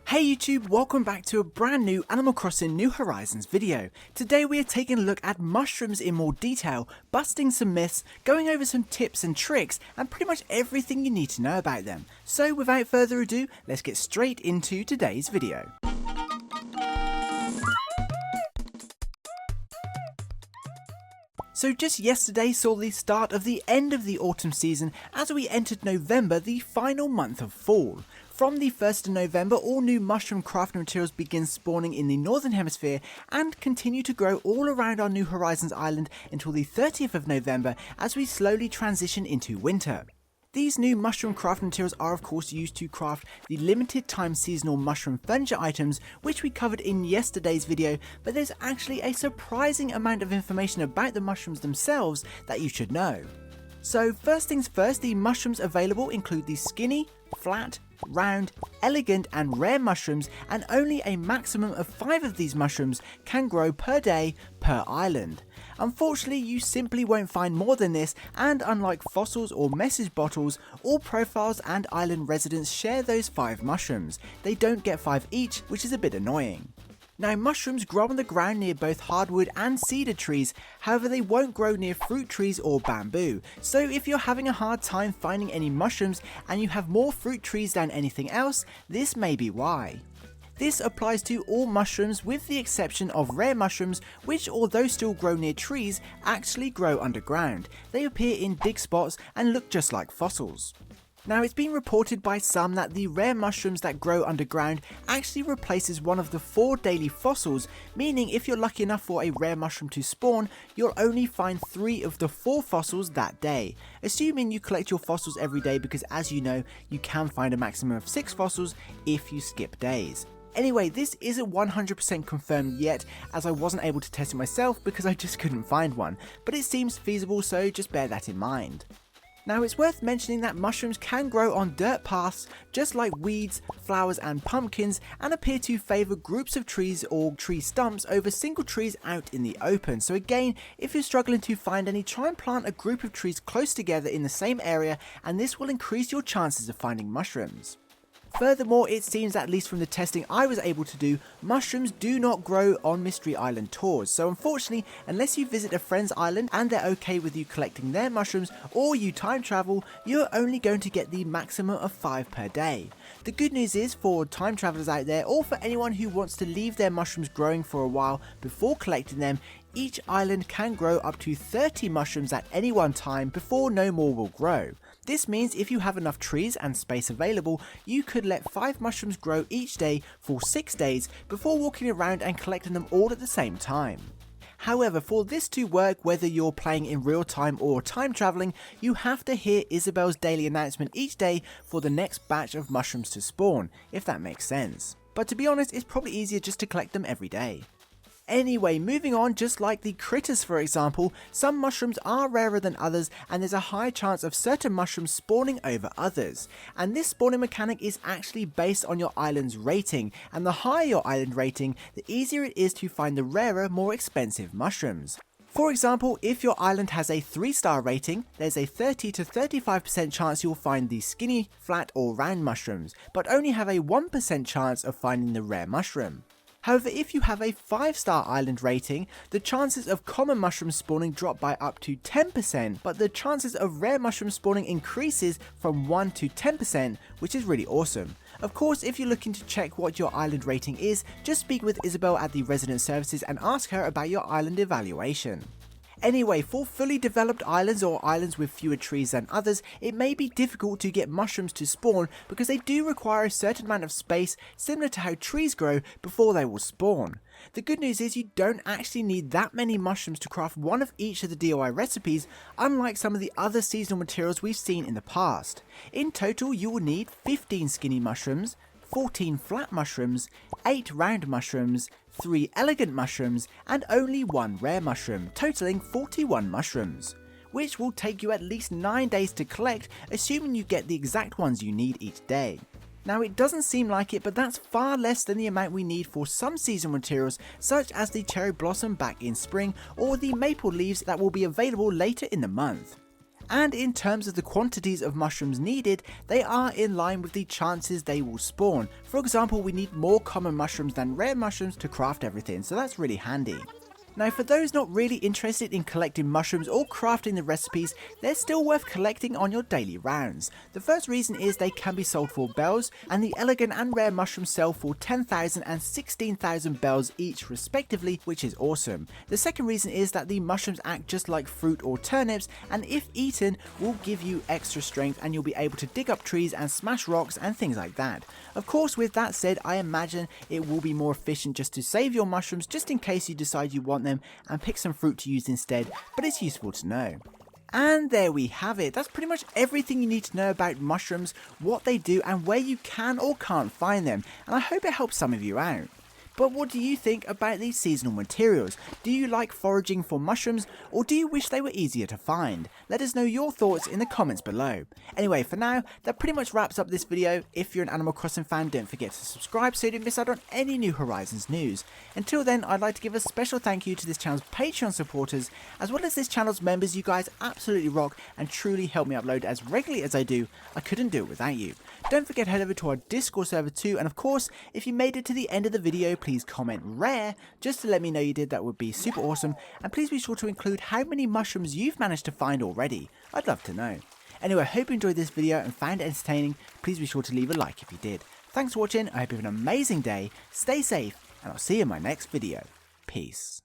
Hey YouTube, welcome back to a brand new Animal Crossing New Horizons video. Today we are taking a look at mushrooms in more detail, busting some myths, going over some tips and tricks, and pretty much everything you need to know about them. So without further ado, let's get straight into today's video. So just yesterday saw the start of the end of the autumn season as we entered November, the final month of fall. From the 1st of November, all new mushroom crafting materials begin spawning in the Northern Hemisphere and continue to grow all around our New Horizons island until the 30th of November as we slowly transition into winter. These new mushroom crafting materials are of course used to craft the limited time seasonal mushroom furniture items which we covered in yesterday's video, but there's actually a surprising amount of information about the mushrooms themselves that you should know. So first things first, the mushrooms available include the skinny, flat, round, elegant and rare mushrooms, and only a maximum of 5 of these mushrooms can grow per day per island. Unfortunately, you simply won't find more than this, and unlike fossils or message bottles, all profiles and island residents share those 5 mushrooms. They don't get 5 each, which is a bit annoying. Now, mushrooms grow on the ground near both hardwood and cedar trees, however they won't grow near fruit trees or bamboo, so if you're having a hard time finding any mushrooms and you have more fruit trees than anything else, this may be why. This applies to all mushrooms with the exception of rare mushrooms which, although still grow near trees, actually grow underground. They appear in dig spots and look just like fossils. Now, it's been reported by some that the rare mushrooms that grow underground actually replaces one of the 4 daily fossils, meaning if you're lucky enough for a rare mushroom to spawn, you'll only find 3 of the 4 fossils that day, assuming you collect your fossils every day, because as you know, you can find a maximum of 6 fossils if you skip days. Anyway, this isn't 100% confirmed yet, as I wasn't able to test it myself because I just couldn't find one, but it seems feasible, so just bear that in mind. Now, it's worth mentioning that mushrooms can grow on dirt paths just like weeds, flowers and pumpkins, and appear to favour groups of trees or tree stumps over single trees out in the open. So again, if you're struggling to find any, try and plant a group of trees close together in the same area, and this will increase your chances of finding mushrooms. Furthermore, it seems, at least from the testing I was able to do, mushrooms do not grow on Mystery Island tours, so unfortunately, unless you visit a friend's island and they're okay with you collecting their mushrooms, or you time travel, you're only going to get the maximum of 5 per day. The good news is, for time travelers out there, or for anyone who wants to leave their mushrooms growing for a while before collecting them, each island can grow up to 30 mushrooms at any one time before no more will grow. This means if you have enough trees and space available, you could let 5 mushrooms grow each day for 6 days before walking around and collecting them all at the same time. However, for this to work, whether you're playing in real time or time traveling, you have to hear Isabelle's daily announcement each day for the next batch of mushrooms to spawn, if that makes sense. But to be honest, it's probably easier just to collect them every day. Anyway, moving on, just like the critters for example, some mushrooms are rarer than others, and there's a high chance of certain mushrooms spawning over others. And this spawning mechanic is actually based on your island's rating, and the higher your island rating, the easier it is to find the rarer, more expensive mushrooms. For example, if your island has a 3-star rating, there's a 30 to 35% chance you'll find the skinny, flat or round mushrooms, but only have a 1% chance of finding the rare mushroom. However, if you have a 5-star island rating, the chances of common mushroom spawning drop by up to 10%, but the chances of rare mushroom spawning increases from 1 to 10%, which is really awesome. Of course, if you're looking to check what your island rating is, just speak with Isabelle at the resident services and ask her about your island evaluation. Anyway, for fully developed islands or islands with fewer trees than others, it may be difficult to get mushrooms to spawn because they do require a certain amount of space, similar to how trees grow, before they will spawn. The good news is you don't actually need that many mushrooms to craft one of each of the DIY recipes, unlike some of the other seasonal materials we've seen in the past. In total, you will need 15 skinny mushrooms, 14 flat mushrooms, 8 round mushrooms, 3 elegant mushrooms, and only 1 rare mushroom, totaling 41 mushrooms, which will take you at least 9 days to collect, assuming you get the exact ones you need each day. Now, it doesn't seem like it, but that's far less than the amount we need for some seasonal materials, such as the cherry blossom back in spring, or the maple leaves that will be available later in the month. And in terms of the quantities of mushrooms needed, they are in line with the chances they will spawn. For example, we need more common mushrooms than rare mushrooms to craft everything, so that's really handy. Now for those not really interested in collecting mushrooms or crafting the recipes, they're still worth collecting on your daily rounds. The first reason is they can be sold for bells, and the elegant and rare mushrooms sell for 10,000 and 16,000 bells each respectively, which is awesome. The second reason is that the mushrooms act just like fruit or turnips, and if eaten will give you extra strength and you'll be able to dig up trees and smash rocks and things like that. Of course, with that said, I imagine it will be more efficient just to save your mushrooms just in case you decide you want them and pick some fruit to use instead, but it's useful to know. And there we have it. That's pretty much everything you need to know about mushrooms, what they do and where you can or can't find them, and I hope it helps some of you out. But what do you think about these seasonal materials? Do you like foraging for mushrooms, or do you wish they were easier to find? Let us know your thoughts in the comments below. Anyway, for now, that pretty much wraps up this video. If you're an Animal Crossing fan, don't forget to subscribe so you don't miss out on any New Horizons news. Until then, I'd like to give a special thank you to this channel's Patreon supporters, as well as this channel's members. You guys absolutely rock and truly help me upload as regularly as I do. I couldn't do it without you. Don't forget to head over to our Discord server too, and of course, if you made it to the end of the video, please comment rare just to let me know you did. That would be super awesome, and please be sure to include how many mushrooms you've managed to find already. I'd love to know. Anyway, I hope you enjoyed this video and found it entertaining. Please be sure to leave a like if you did. Thanks for watching, I hope you have an amazing day, stay safe, and I'll see you in my next video. Peace.